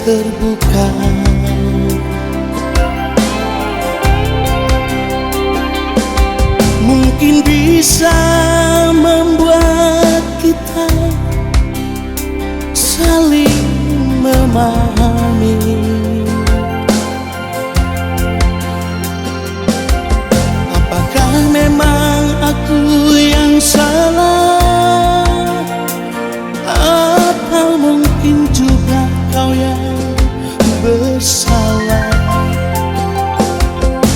terbuka. Mungkin bisa membuat kita saling memahami. Apakah memang aku yang salah, atau mungkin juga kau yang bersalah?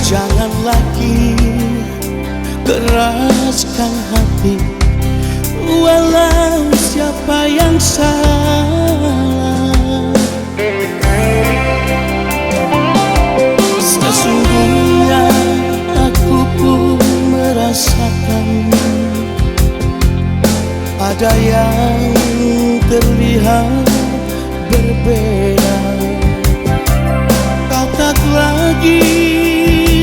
Jangan lagi keraskan hati, walau siapa yang salah. Sesungguhnya aku pun merasakan ada yang terlihat berbeda. Kau tak lagi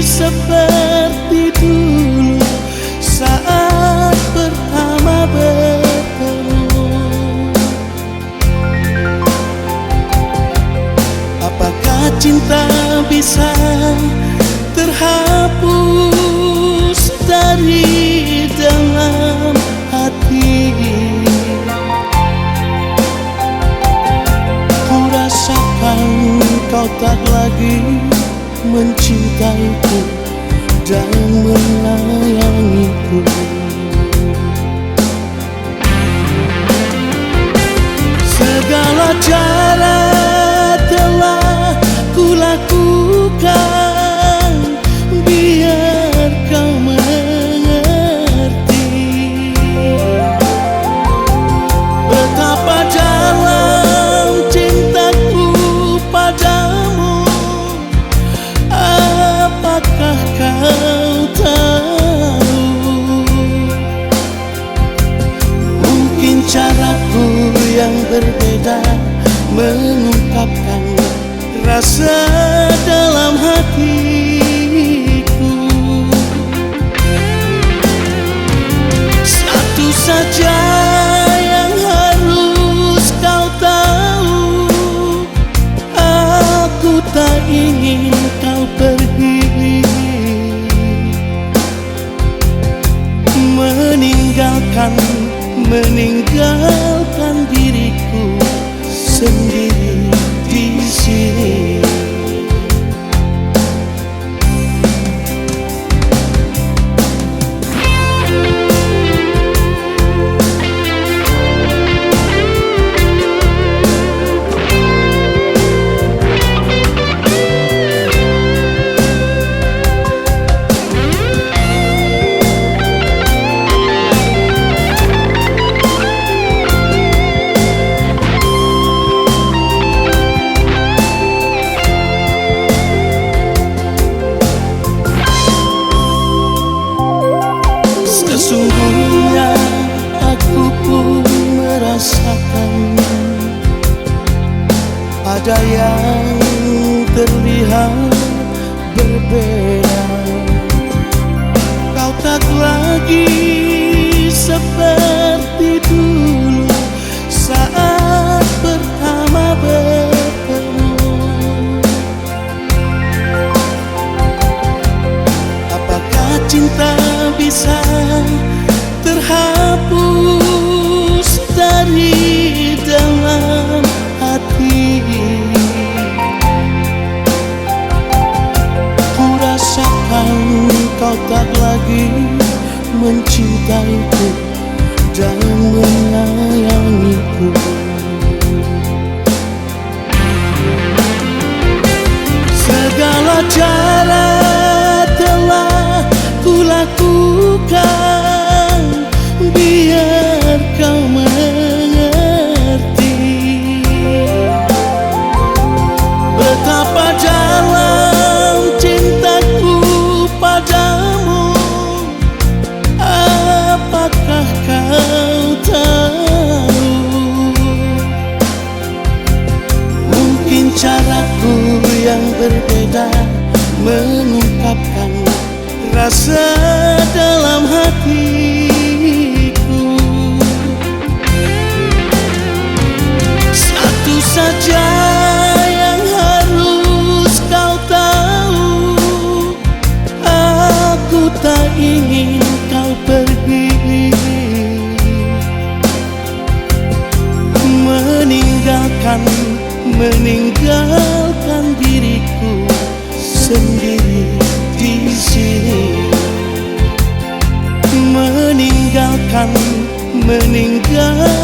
seperti dulu saat pertama bertemu. Apakah cinta bisa terhapus dari dalam hati? Ku rasakan kau tak lagi mencintaiku dan menyayangiku. Segala cara telah kulakukan biar kau mengerti betapa dalam cintaku padamu. Apakah kau tahu? Mungkin caraku yang berbeda mengungkapkan rasa dalam hatiku. Satu saja yang harus kau tahu, aku tak ingin kau pergi, meninggalkan diriku sendiri di sini. Sesungguhnya aku pun merasakan ada yang terlihat berbeda. Kau tak lagi seperti dulu saat pertama bertemu. Apakah cinta bisa terhapus dari dalam hati? Ku rasakan kau tak lagi mencintaiku dan menyayangiku. Segala cara telah kulakukan biar kau mengerti betapa dalam cintaku padamu. Apakah kau tahu? Mungkin caraku yang berbeda mengungkapkan rasa dalam hatiku. Satu saja meninggal